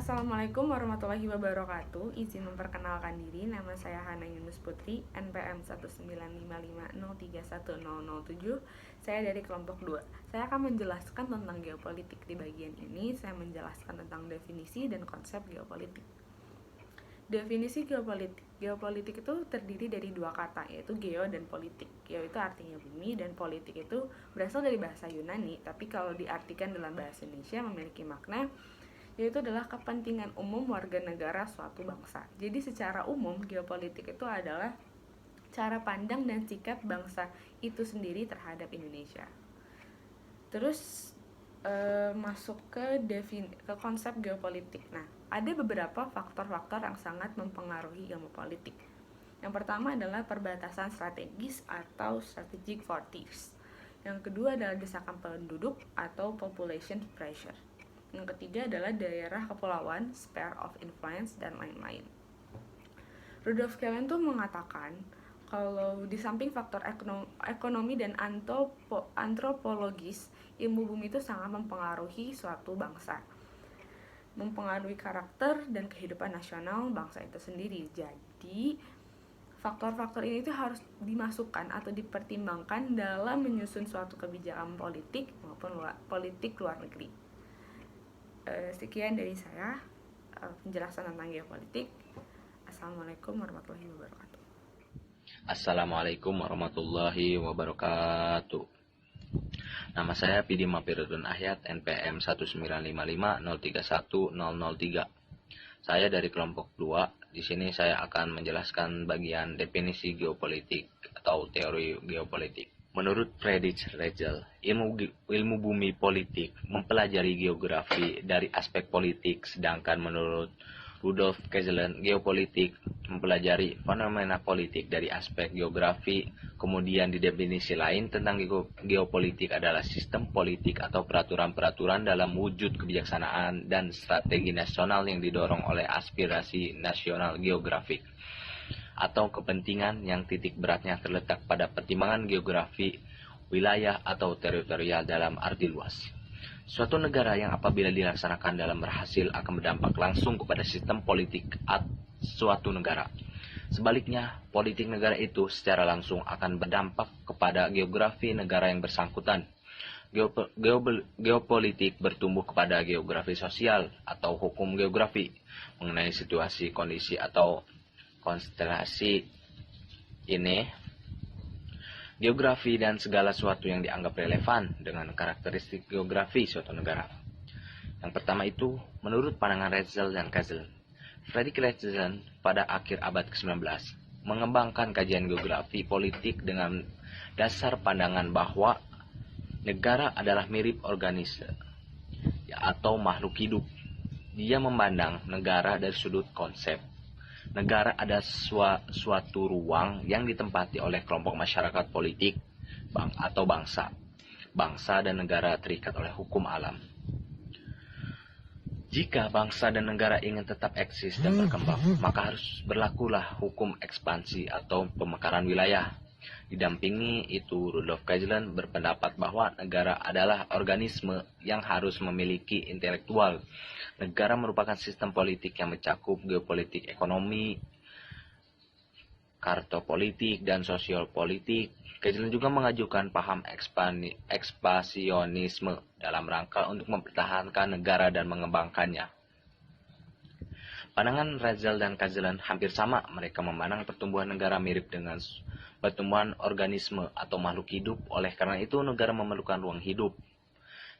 Assalamualaikum warahmatullahi wabarakatuh. Izin memperkenalkan diri, nama saya Hana Yunus Putri, NPM 19550310007. Saya dari kelompok 2. Saya akan menjelaskan tentang geopolitik. Di bagian ini, saya menjelaskan tentang definisi dan konsep geopolitik. Definisi geopolitik. Geopolitik itu terdiri dari dua kata, yaitu geo dan politik. Geo itu artinya bumi, dan politik itu berasal dari bahasa Yunani, tapi kalau diartikan dalam bahasa Indonesia memiliki makna yaitu adalah kepentingan umum warga negara suatu bangsa. Jadi secara umum geopolitik itu adalah cara pandang dan sikap bangsa itu sendiri terhadap Indonesia. Terus masuk ke konsep geopolitik. Nah, ada beberapa faktor-faktor yang sangat mempengaruhi geopolitik. Yang pertama adalah perbatasan strategis atau strategic frontiers. Yang kedua adalah desakan penduduk atau population pressure. Yang ketiga adalah daerah kepulauan, sphere of influence, dan lain-lain. Rudolf Kellen tuh mengatakan kalau di samping faktor ekonomi dan antropologis, ilmu bumi itu sangat mempengaruhi suatu bangsa, mempengaruhi karakter dan kehidupan nasional bangsa itu sendiri. Jadi faktor-faktor ini tuh harus dimasukkan atau dipertimbangkan dalam menyusun suatu kebijakan politik maupun politik luar negeri. Sekian dari saya penjelasan tentang geopolitik. Assalamualaikum warahmatullahi wabarakatuh. Assalamualaikum warahmatullahi wabarakatuh. Nama saya Pidi Mapirudun Ahyat, NPM 19550310003. Saya dari kelompok 2. Di sini saya akan menjelaskan bagian definisi geopolitik atau teori geopolitik. Menurut Friedrich Hetzel, ilmu bumi politik mempelajari geografi dari aspek politik, sedangkan menurut Rudolf Kesselen, geopolitik mempelajari fenomena politik dari aspek geografi. Kemudian di definisi lain tentang geopolitik adalah sistem politik atau peraturan-peraturan dalam wujud kebijaksanaan dan strategi nasional yang didorong oleh aspirasi nasional geografik atau kepentingan yang titik beratnya terletak pada pertimbangan geografi, wilayah atau teritorial dalam arti luas. Suatu negara yang apabila dilaksanakan dalam berhasil akan berdampak langsung kepada sistem politik suatu negara. Sebaliknya, politik negara itu secara langsung akan berdampak kepada geografi negara yang bersangkutan. Geopolitik bertumbuh kepada geografi sosial atau hukum geografi mengenai situasi, kondisi, atau konstelasi ini, geografi dan segala sesuatu yang dianggap relevan dengan karakteristik geografi suatu negara. Yang pertama itu, menurut pandangan Hetzel dan Kesselen, Friedrich Hetzel pada akhir abad ke-19 mengembangkan kajian geografi politik dengan dasar pandangan bahwa negara adalah mirip organisme atau makhluk hidup. Dia memandang negara dari sudut konsep. Negara adalah suatu ruang yang ditempati oleh kelompok masyarakat politik atau bangsa. Bangsa dan negara terikat oleh hukum alam. Jika bangsa dan negara ingin tetap eksis dan berkembang, maka harus berlakulah hukum ekspansi atau pemekaran wilayah. Didampingi itu, Rudolf Kesselen berpendapat bahwa negara adalah organisme yang harus memiliki intelektual. Negara merupakan sistem politik yang mencakup geopolitik, ekonomi, kartopolitik, dan sosial politik. Kesselen juga mengajukan paham ekspansionisme dalam rangka untuk mempertahankan negara dan mengembangkannya. Pandangan Hetzel dan Kesselen hampir sama. Mereka memandang pertumbuhan negara mirip dengan pertumbuhan organisme atau makhluk hidup. Oleh karena itu, negara memerlukan ruang hidup.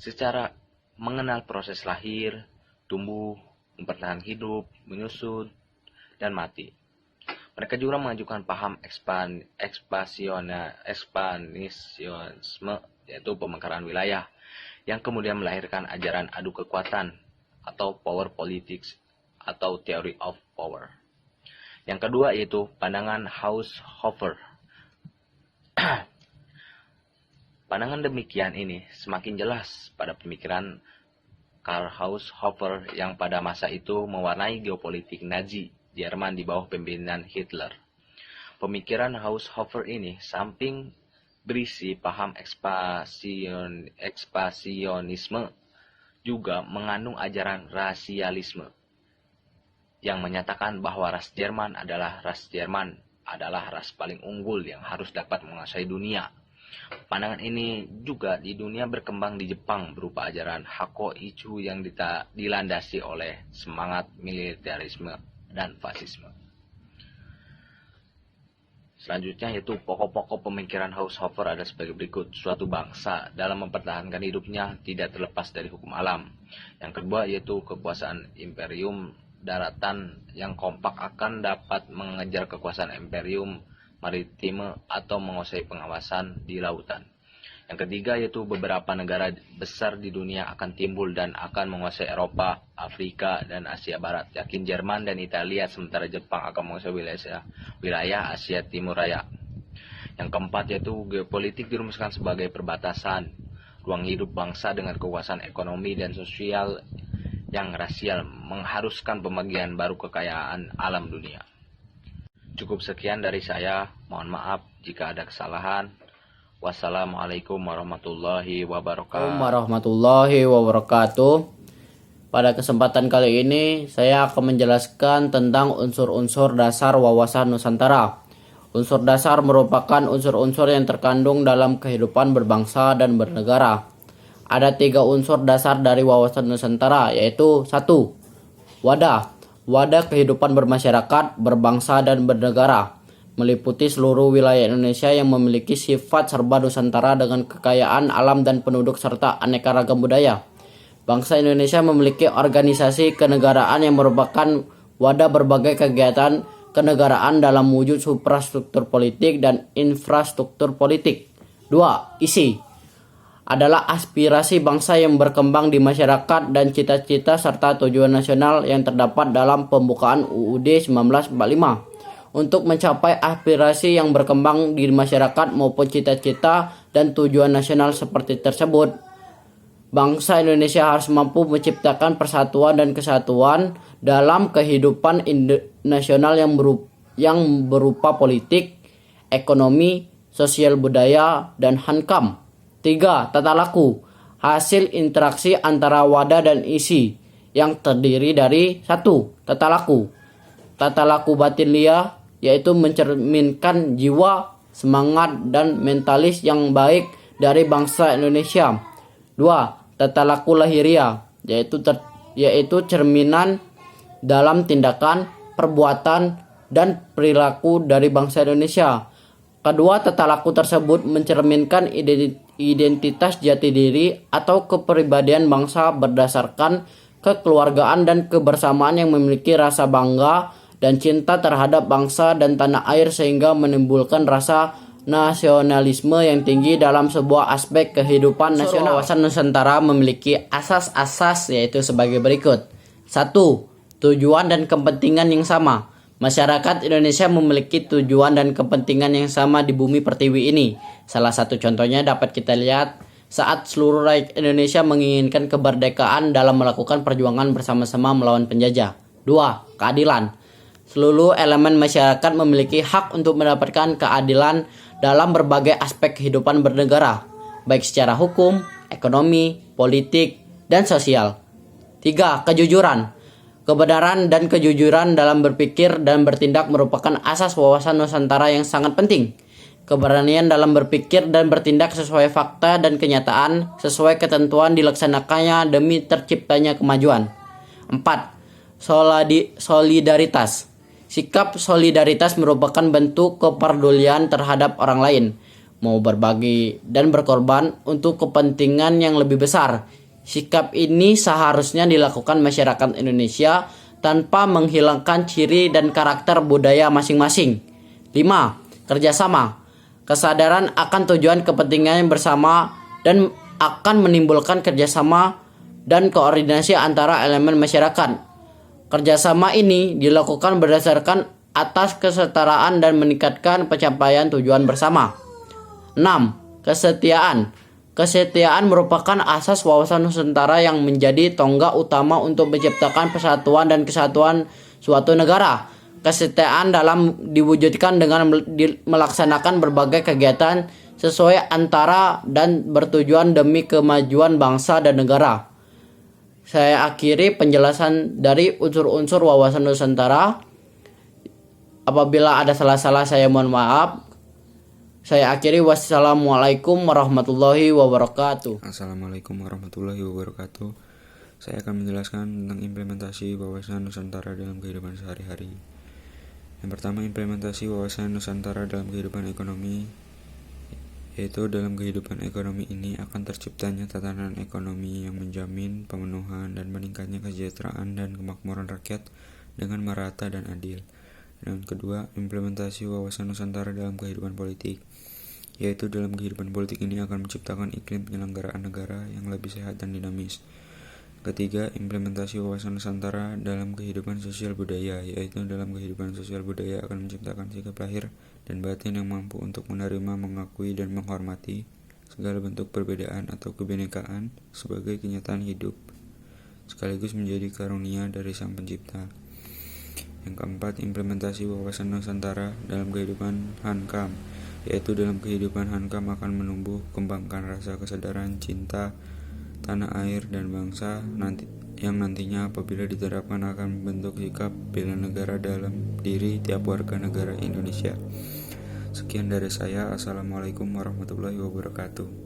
Secara mengenal proses lahir, tumbuh, mempertahankan hidup, menyusut, dan mati. Mereka juga mengajukan paham ekspansionisme, yaitu pemekaran wilayah, yang kemudian melahirkan ajaran adu kekuatan atau power politics atau theory of power. Yang kedua yaitu pandangan Haushofer. Pandangan demikian ini semakin jelas pada pemikiran Karl Haushofer yang pada masa itu mewarnai geopolitik Nazi Jerman di bawah pimpinan Hitler. Pemikiran Haushofer ini samping berisi paham ekspansionisme juga mengandung ajaran rasialisme. yang menyatakan bahwa ras Jerman adalah ras paling unggul yang harus dapat menguasai dunia. Pandangan ini juga di dunia berkembang di Jepang berupa ajaran Hako Ichu yang dilandasi oleh semangat militerisme dan fasisme. Selanjutnya yaitu pokok-pokok pemikiran Haushofer ada sebagai berikut. Suatu bangsa dalam mempertahankan hidupnya tidak terlepas dari hukum alam. Yang kedua yaitu kekuasaan imperium daratan yang kompak akan dapat mengejar kekuasaan imperium maritime atau menguasai pengawasan di lautan. Yang ketiga yaitu beberapa negara besar di dunia akan timbul dan akan menguasai Eropa, Afrika, dan Asia Barat. Yakin Jerman dan Italia sementara Jepang akan menguasai wilayah Asia Timur Raya. Yang keempat yaitu geopolitik dirumuskan sebagai perbatasan ruang hidup bangsa dengan kekuasaan ekonomi dan sosial yang rasial mengharuskan pembagian baru kekayaan alam dunia. Cukup sekian dari saya, mohon maaf jika ada kesalahan. Wassalamualaikum warahmatullahi wabarakatuh. Pada kesempatan kali ini, saya akan menjelaskan tentang unsur-unsur dasar wawasan Nusantara. Unsur dasar merupakan unsur-unsur yang terkandung dalam kehidupan berbangsa dan bernegara. Ada 3 unsur dasar dari wawasan Nusantara, yaitu 1. Wadah. Wadah kehidupan bermasyarakat, berbangsa, dan bernegara. Meliputi seluruh wilayah Indonesia yang memiliki sifat serba Nusantara dengan kekayaan alam dan penduduk serta aneka ragam budaya. Bangsa Indonesia memiliki organisasi kenegaraan yang merupakan wadah berbagai kegiatan kenegaraan dalam wujud suprastruktur politik dan infrastruktur politik. 2. Isi adalah aspirasi bangsa yang berkembang di masyarakat dan cita-cita serta tujuan nasional yang terdapat dalam pembukaan UUD 1945. Untuk mencapai aspirasi yang berkembang di masyarakat maupun cita-cita dan tujuan nasional seperti tersebut, bangsa Indonesia harus mampu menciptakan persatuan dan kesatuan dalam kehidupan nasional yang berupa politik, ekonomi, sosial budaya, dan hankam. 3. Tata laku, hasil interaksi antara wadah dan isi yang terdiri dari 1. Tata laku. Tata laku batinlia yaitu mencerminkan jiwa, semangat, dan mentalis yang baik dari bangsa Indonesia. 2. Tata laku lahiria, yaitu cerminan dalam tindakan, perbuatan, dan perilaku dari bangsa Indonesia. Kedua tata laku tersebut mencerminkan identitas jati diri atau kepribadian bangsa berdasarkan kekeluargaan dan kebersamaan yang memiliki rasa bangga dan cinta terhadap bangsa dan tanah air sehingga menimbulkan rasa nasionalisme yang tinggi dalam sebuah aspek kehidupan nasional. Wawasan Nusantara memiliki asas-asas yaitu sebagai berikut. 1. Tujuan dan kepentingan yang sama. Masyarakat Indonesia memiliki tujuan dan kepentingan yang sama di bumi pertiwi ini. Salah satu contohnya dapat kita lihat saat seluruh rakyat Indonesia menginginkan kemerdekaan dalam melakukan perjuangan bersama-sama melawan penjajah. 2. Keadilan. Seluruh elemen masyarakat memiliki hak untuk mendapatkan keadilan dalam berbagai aspek kehidupan bernegara, baik secara hukum, ekonomi, politik, dan sosial. 3. Kejujuran. Kebenaran dan kejujuran dalam berpikir dan bertindak merupakan asas wawasan Nusantara yang sangat penting. Keberanian dalam berpikir dan bertindak sesuai fakta dan kenyataan, sesuai ketentuan dilaksanakannya demi terciptanya kemajuan. 4. Solidaritas. Sikap solidaritas merupakan bentuk kepedulian terhadap orang lain, mau berbagi dan berkorban untuk kepentingan yang lebih besar. Sikap ini seharusnya dilakukan masyarakat Indonesia tanpa menghilangkan ciri dan karakter budaya masing-masing. 5. Kerjasama. Kesadaran akan tujuan kepentingan yang bersama dan akan menimbulkan kerjasama dan koordinasi antara elemen masyarakat. Kerjasama ini dilakukan berdasarkan atas kesetaraan dan meningkatkan pencapaian tujuan bersama. 6. Kesetiaan. Kesetiaan merupakan asas wawasan Nusantara yang menjadi tonggak utama untuk menciptakan persatuan dan kesatuan suatu negara. Kesetiaan dalam diwujudkan dengan melaksanakan berbagai kegiatan sesuai antara dan bertujuan demi kemajuan bangsa dan negara. Saya akhiri penjelasan dari unsur-unsur wawasan Nusantara. Apabila ada salah-salah saya mohon maaf. Saya akhiri, wassalamualaikum warahmatullahi wabarakatuh. Assalamualaikum warahmatullahi wabarakatuh. Saya akan menjelaskan tentang implementasi wawasan Nusantara dalam kehidupan sehari-hari. Yang pertama, implementasi wawasan Nusantara dalam kehidupan ekonomi, yaitu dalam kehidupan ekonomi ini akan terciptanya tatanan ekonomi yang menjamin pemenuhan dan meningkatnya kesejahteraan dan kemakmuran rakyat dengan merata dan adil. Dan kedua, implementasi wawasan Nusantara dalam kehidupan politik, yaitu dalam kehidupan politik ini akan menciptakan iklim penyelenggaraan negara yang lebih sehat dan dinamis. Ketiga, implementasi wawasan Nusantara dalam kehidupan sosial budaya, yaitu dalam kehidupan sosial budaya akan menciptakan sikap lahir dan batin yang mampu untuk menerima, mengakui, dan menghormati segala bentuk perbedaan atau kebinekaan sebagai kenyataan hidup, sekaligus menjadi karunia dari Sang Pencipta. Yang keempat, implementasi wawasan Nusantara dalam kehidupan Hankam, yaitu dalam kehidupan Hankam akan menumbuh kembangkan rasa kesadaran cinta tanah air dan bangsa yang nantinya apabila diterapkan akan membentuk sikap bela negara dalam diri tiap warga negara Indonesia. Sekian dari saya. Assalamualaikum warahmatullahi wabarakatuh.